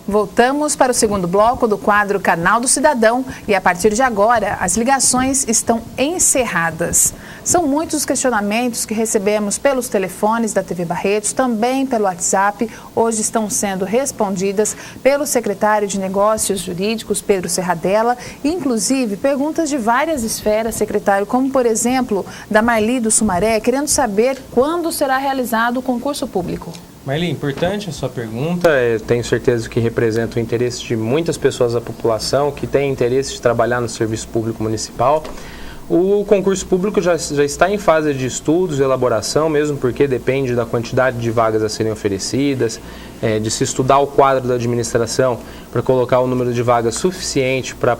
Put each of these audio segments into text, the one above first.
Voltamos para o segundo bloco do quadro Canal do Cidadão e a partir de agora as ligações estão encerradas. São muitos os questionamentos que recebemos pelos telefones da TV Barretos, também pelo WhatsApp. Hoje estão sendo respondidas pelo secretário de Negócios Jurídicos, Pedro Serradella, e inclusive perguntas de várias esferas, secretário, como por exemplo da Marli do Sumaré, querendo saber quando será realizado o concurso público. Marli, importante a sua pergunta, tenho certeza que representa o interesse de muitas pessoas da população que têm interesse de trabalhar no serviço público municipal. O concurso público já está em fase de estudos e elaboração, mesmo porque depende da quantidade de vagas a serem oferecidas, de se estudar o quadro da administração para colocar o número de vagas suficiente para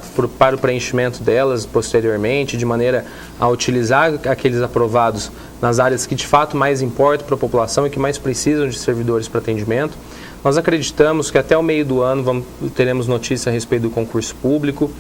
o preenchimento delas posteriormente, de maneira a utilizar aqueles aprovados nas áreas que de fato mais importam para a população e que mais precisam de servidores para atendimento. Nós acreditamos que até o meio do ano teremos notícia a respeito do concurso público,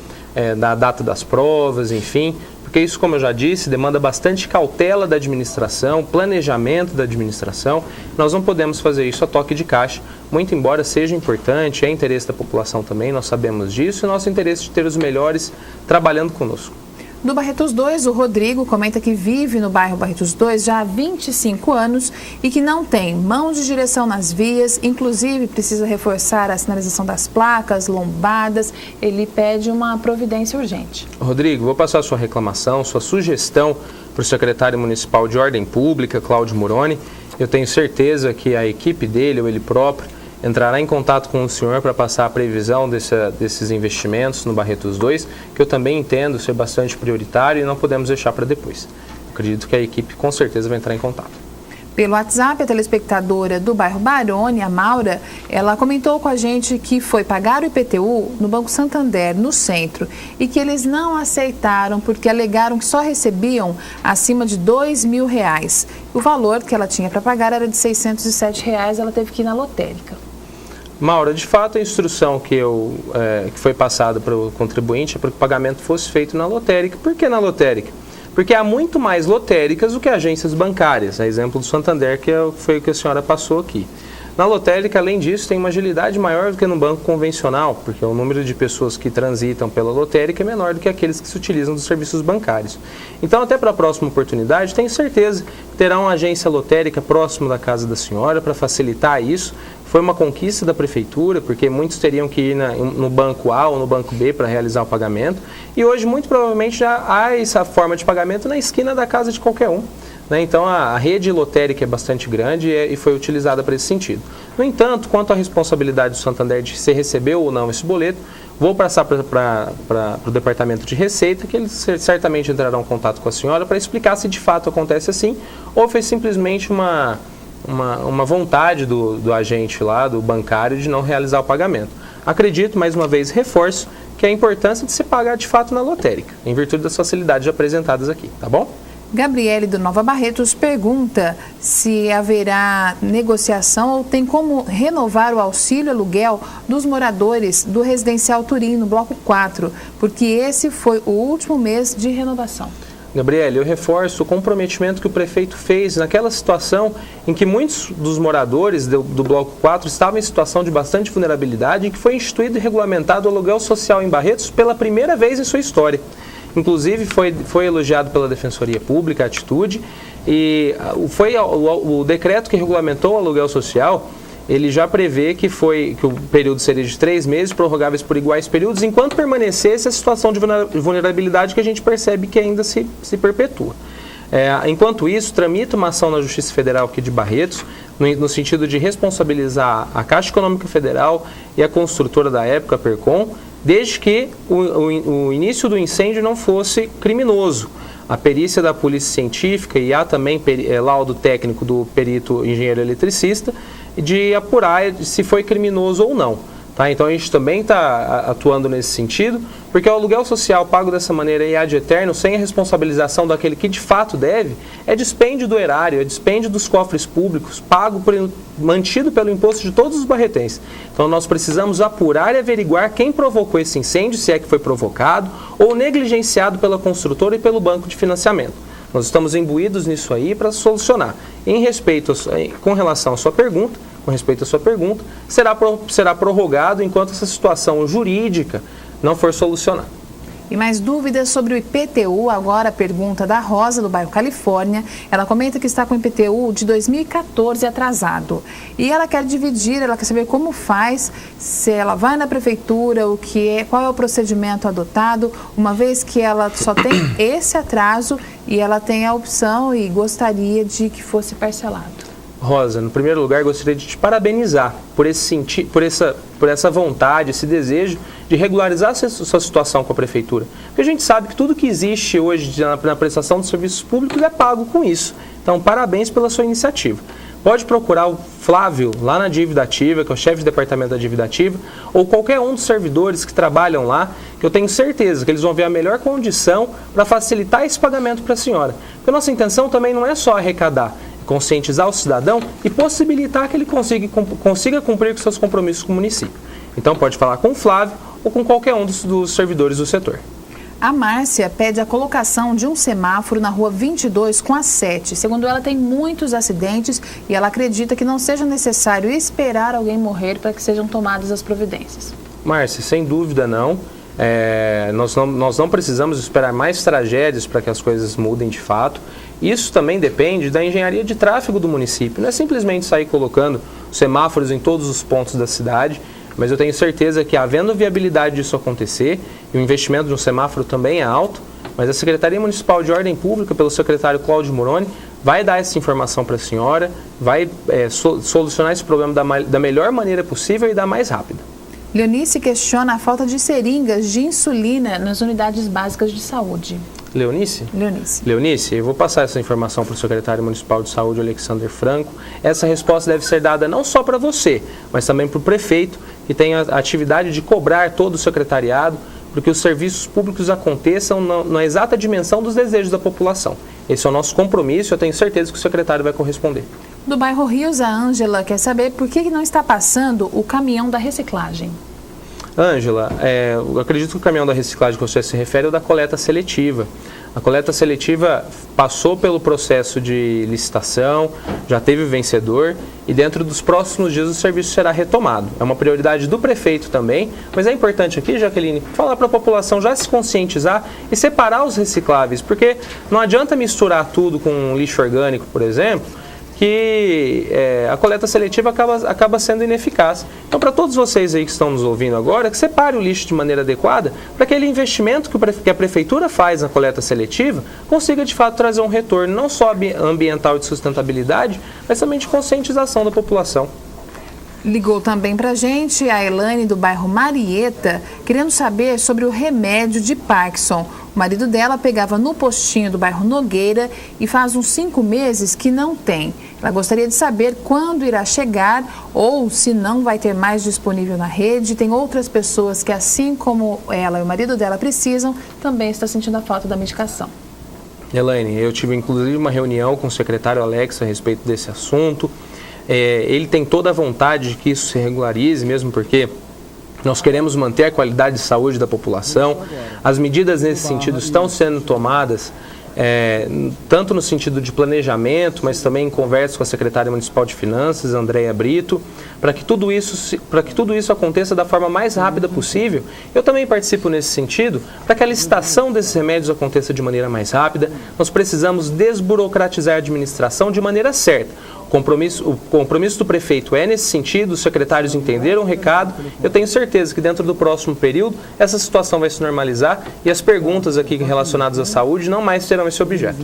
da data das provas, enfim, porque isso, como eu já disse, demanda bastante cautela da administração, planejamento da administração. Nós não podemos fazer isso a toque de caixa, muito embora seja importante, é interesse da população também, nós sabemos disso, e nosso interesse de ter os melhores trabalhando conosco. Do Barretos 2, o Rodrigo comenta que vive no bairro Barretos 2 já há 25 anos e que não tem mão de direção nas vias, inclusive precisa reforçar a sinalização das placas, lombadas. Ele pede uma providência urgente. Rodrigo, vou passar a sua reclamação, sua sugestão para o secretário municipal de Ordem Pública, Cláudio Moroni. Eu tenho certeza que a equipe dele, ou ele próprio, entrará em contato com o senhor para passar a previsão desses investimentos no Barretos 2, que eu também entendo ser bastante prioritário e não podemos deixar para depois. Acredito que a equipe com certeza vai entrar em contato. Pelo WhatsApp, a telespectadora do bairro Barone, a Maura, ela comentou com a gente que foi pagar o IPTU no Banco Santander, no centro, e que eles não aceitaram porque alegaram que só recebiam acima de R$2.000. O valor que ela tinha para pagar era de R$607, ela teve que ir na lotérica. Maura, de fato a instrução que foi passada para o contribuinte é para que o pagamento fosse feito na lotérica. Por que na lotérica? Porque há muito mais lotéricas do que agências bancárias, a exemplo do Santander, que foi o que a senhora passou aqui. Na lotérica, além disso, tem uma agilidade maior do que no banco convencional, porque o número de pessoas que transitam pela lotérica é menor do que aqueles que se utilizam dos serviços bancários. Então, até para a próxima oportunidade, tenho certeza que terá uma agência lotérica próximo da casa da senhora para facilitar isso. Foi uma conquista da prefeitura, porque muitos teriam que ir no banco A ou no banco B para realizar o pagamento. E hoje, muito provavelmente, já há essa forma de pagamento na esquina da casa de qualquer um. Então, a rede lotérica é bastante grande e foi utilizada para esse sentido. No entanto, quanto à responsabilidade do Santander de se recebeu ou não esse boleto, vou passar para o Departamento de Receita, que eles certamente entrarão em contato com a senhora para explicar se de fato acontece assim ou foi simplesmente uma vontade do agente lá, do bancário, de não realizar o pagamento. Acredito, mais uma vez, reforço, que é a importância de se pagar de fato na lotérica, em virtude das facilidades apresentadas aqui, tá bom? Gabriele do Nova Barretos pergunta se haverá negociação ou tem como renovar o auxílio aluguel dos moradores do Residencial Turim, no Bloco 4, porque esse foi o último mês de renovação. Gabriele, eu reforço o comprometimento que o prefeito fez naquela situação em que muitos dos moradores do Bloco 4 estavam em situação de bastante vulnerabilidade e que foi instituído e regulamentado o aluguel social em Barretos pela primeira vez em sua história. Inclusive, foi elogiado pela Defensoria Pública a atitude e o decreto que regulamentou o aluguel social, ele já prevê que o período seria de 3 meses, prorrogáveis por iguais períodos, enquanto permanecesse a situação de vulnerabilidade que a gente percebe que ainda se perpetua. Enquanto isso, tramita uma ação na Justiça Federal aqui de Barretos, no sentido de responsabilizar a Caixa Econômica Federal e a construtora da época, a Percom, desde que o início do incêndio não fosse criminoso. A perícia da Polícia Científica e há também laudo técnico do perito engenheiro eletricista de apurar se foi criminoso ou não. Tá? Então a gente também está atuando nesse sentido, porque o aluguel social pago dessa maneira e ad eterno, sem a responsabilização daquele que de fato deve, é dispêndio do erário, é dispêndio dos cofres públicos, mantido pelo imposto de todos os barretenses. Então nós precisamos apurar e averiguar quem provocou esse incêndio, se é que foi provocado, ou negligenciado pela construtora e pelo banco de financiamento. Nós estamos imbuídos nisso aí para solucionar. Com relação à sua pergunta, com respeito à sua pergunta, será prorrogado enquanto essa situação jurídica não for solucionada. E mais dúvidas sobre o IPTU, agora a pergunta da Rosa, do bairro Califórnia. Ela comenta que está com o IPTU de 2014 atrasado. E ela quer dividir, ela quer saber como faz, se ela vai na prefeitura, qual é o procedimento adotado, uma vez que ela só tem esse atraso e ela tem a opção e gostaria de que fosse parcelado. Rosa, no primeiro lugar, gostaria de te parabenizar por essa vontade, esse desejo de regularizar a sua situação com a prefeitura. Porque a gente sabe que tudo que existe hoje na prestação de serviços públicos é pago com isso. Então, parabéns pela sua iniciativa. Pode procurar o Flávio lá na Dívida Ativa, que é o chefe de departamento da Dívida Ativa, ou qualquer um dos servidores que trabalham lá, que eu tenho certeza que eles vão ver a melhor condição para facilitar esse pagamento para a senhora. Porque a nossa intenção também não é só arrecadar, conscientizar o cidadão e possibilitar que ele consiga cumprir com seus compromissos com o município. Então pode falar com o Flávio ou com qualquer um dos servidores do setor. A Márcia pede a colocação de um semáforo na rua 22 com a 7. Segundo ela, tem muitos acidentes e ela acredita que não seja necessário esperar alguém morrer para que sejam tomadas as providências. Márcia, sem dúvida não. Nós não precisamos esperar mais tragédias para que as coisas mudem de fato. Isso também depende da engenharia de tráfego do município. Não é simplesmente sair colocando semáforos em todos os pontos da cidade, mas eu tenho certeza que, havendo viabilidade disso acontecer, e o investimento de um semáforo também é alto, mas a Secretaria Municipal de Ordem Pública, pelo secretário Cláudio Moroni, vai dar essa informação para a senhora, vai solucionar esse problema da melhor maneira possível e da mais rápida. Leonice questiona a falta de seringas de insulina nas unidades básicas de saúde. Leonice? Leonice, eu vou passar essa informação para o secretário municipal de saúde, Alexander Franco. Essa resposta deve ser dada não só para você, mas também para o prefeito, que tem a atividade de cobrar todo o secretariado, para que os serviços públicos aconteçam na exata dimensão dos desejos da população. Esse é o nosso compromisso e eu tenho certeza que o secretário vai corresponder. Do bairro Rios, a Ângela quer saber por que não está passando o caminhão da reciclagem. Ângela, eu acredito que o caminhão da reciclagem que você se refere é o da coleta seletiva. A coleta seletiva passou pelo processo de licitação, já teve o vencedor e dentro dos próximos dias o serviço será retomado. É uma prioridade do prefeito também, mas é importante aqui, Jaqueline, falar para a população já se conscientizar e separar os recicláveis, porque não adianta misturar tudo com lixo orgânico, por exemplo, que a coleta seletiva acaba sendo ineficaz. Então, para todos vocês aí que estão nos ouvindo agora, que separe o lixo de maneira adequada, para aquele investimento que a prefeitura faz na coleta seletiva consiga, de fato, trazer um retorno não só ambiental e de sustentabilidade, mas também de conscientização da população. Ligou também para a gente a Elaine do bairro Marieta, querendo saber sobre o remédio de Parkinson. O marido dela pegava no postinho do bairro Nogueira e faz uns 5 meses que não tem. Ela gostaria de saber quando irá chegar ou se não vai ter mais disponível na rede. Tem outras pessoas que, assim como ela e o marido dela precisam, também está sentindo a falta da medicação. Elaine, eu tive inclusive uma reunião com o secretário Alex a respeito desse assunto. Ele tem toda a vontade de que isso se regularize, mesmo porque nós queremos manter a qualidade de saúde da população. As medidas nesse sentido estão sendo tomadas, tanto no sentido de planejamento, mas também em conversa com a secretária municipal de Finanças, Andréia Brito, para que tudo isso aconteça da forma mais rápida possível. Eu também participo nesse sentido, para que a licitação desses remédios aconteça de maneira mais rápida. Nós precisamos desburocratizar a administração de maneira certa. O compromisso do prefeito é nesse sentido, os secretários entenderam o recado. Eu tenho certeza que dentro do próximo período essa situação vai se normalizar e as perguntas aqui relacionadas à saúde não mais terão esse objeto.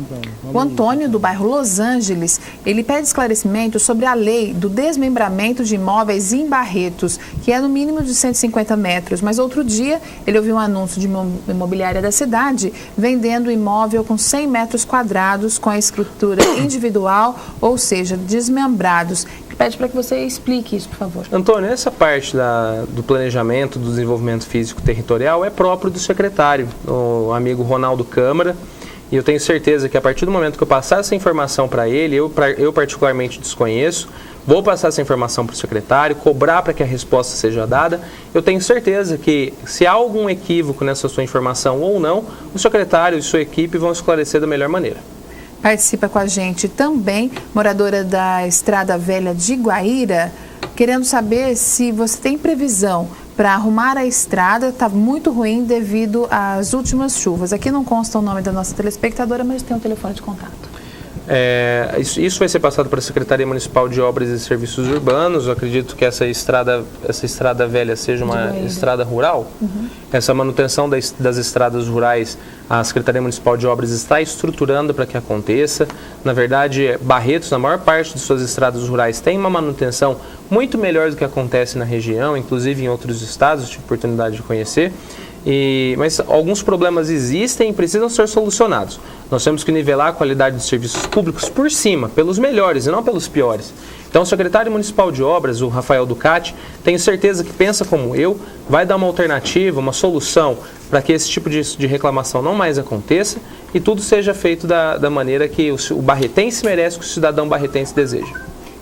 O Antônio, do bairro Los Angeles, ele pede esclarecimento sobre a lei do desmembramento de imóveis em Barretos, que é no mínimo de 150 metros. Mas outro dia ele ouviu um anúncio de uma imobiliária da cidade vendendo imóvel com 100 metros quadrados com a escritura individual, ou seja, desmembrados. Pede para que você explique isso, por favor. Antônio, essa parte do planejamento, do desenvolvimento físico territorial é próprio do secretário, o amigo Ronaldo Câmara, e eu tenho certeza que a partir do momento que eu passar essa informação para ele, eu particularmente desconheço, vou passar essa informação para o secretário, cobrar para que a resposta seja dada. Eu tenho certeza que, se há algum equívoco nessa sua informação ou não, o secretário e sua equipe vão esclarecer da melhor maneira. Participa com a gente também, moradora da Estrada Velha de Guaíra, querendo saber se você tem previsão para arrumar a estrada. Está muito ruim devido às últimas chuvas. Aqui não consta o nome da nossa telespectadora, mas tem um telefone de contato. Isso vai ser passado para a Secretaria Municipal de Obras e Serviços Urbanos. Eu acredito que essa estrada velha seja uma estrada rural. Essa manutenção das estradas rurais, a Secretaria Municipal de Obras está estruturando para que aconteça. Na verdade, Barretos, na maior parte de suas estradas rurais, tem uma manutenção muito melhor do que acontece na região, inclusive em outros estados, tive oportunidade de conhecer. Mas alguns problemas existem e precisam ser solucionados. Nós temos que nivelar a qualidade dos serviços públicos por cima, pelos melhores e não pelos piores. Então, o secretário municipal de obras, o Rafael Ducati, tenho certeza que pensa como eu, vai dar uma alternativa, uma solução para que esse tipo de reclamação não mais aconteça e tudo seja feito da maneira que o barretense merece, que o cidadão barretense deseja.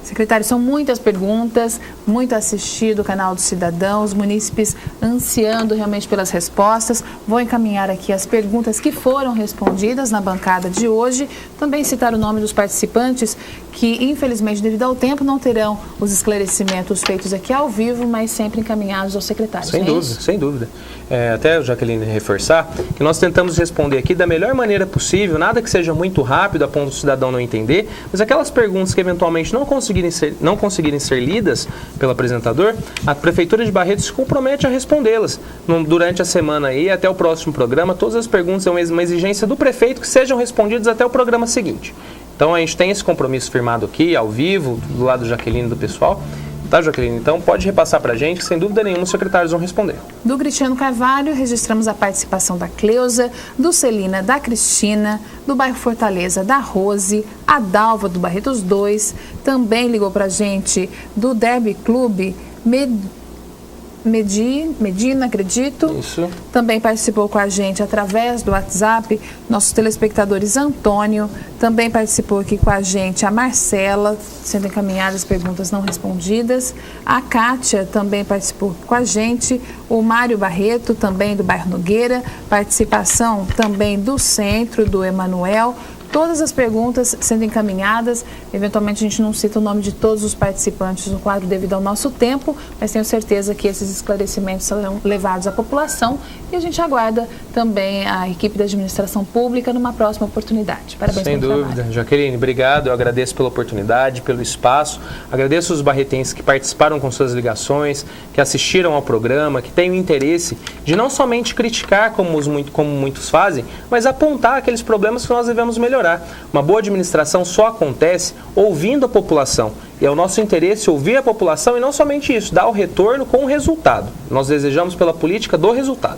Secretário, são muitas perguntas, muito assistido o canal do Cidadão, os munícipes ansiando realmente pelas respostas. Vou encaminhar aqui as perguntas que foram respondidas na bancada de hoje. Também citar o nome dos participantes que, infelizmente, devido ao tempo, não terão os esclarecimentos feitos aqui ao vivo, mas sempre encaminhados ao secretário. Sem dúvida, sem dúvida. Até, Jaqueline, reforçar que nós tentamos responder aqui da melhor maneira possível, nada que seja muito rápido a ponto do cidadão não entender, mas aquelas perguntas que eventualmente não conseguirem ser lidas pelo apresentador, a Prefeitura de Barretos se compromete a respondê-las durante a semana aí, até o próximo programa. Todas as perguntas é uma exigência do prefeito que sejam respondidas até o programa seguinte. Então a gente tem esse compromisso firmado aqui, ao vivo, do lado do Jaqueline e do pessoal. Tá, Jaqueline? Então pode repassar para a gente, que sem dúvida nenhuma os secretários vão responder. Do Cristiano Carvalho, registramos a participação da Cleusa, do Celina, da Cristina, do bairro Fortaleza, da Rose, a Dalva, do Barretos 2, também ligou para a gente do Derby Clube, Medina, acredito. Isso. Também participou com a gente através do WhatsApp, nossos telespectadores Antônio, também participou aqui com a gente a Marcela, sendo encaminhadas perguntas não respondidas. A Kátia também participou com a gente, o Mário Barreto, também do bairro Nogueira, participação também do Centro, do Emanuel. Todas as perguntas sendo encaminhadas, eventualmente a gente não cita o nome de todos os participantes no quadro devido ao nosso tempo, mas tenho certeza que esses esclarecimentos serão levados à população e a gente aguarda também a equipe da administração pública numa próxima oportunidade. Parabéns pelo trabalho. Sem dúvida. Jaqueline, obrigado, eu agradeço pela oportunidade, pelo espaço, agradeço os barretenses que participaram com suas ligações, que assistiram ao programa, que têm o interesse de não somente criticar como muitos fazem, mas apontar aqueles problemas que nós devemos melhorar. Uma boa administração só acontece ouvindo a população. E é o nosso interesse ouvir a população e não somente isso, dar o retorno com o resultado. Nós desejamos pela política do resultado.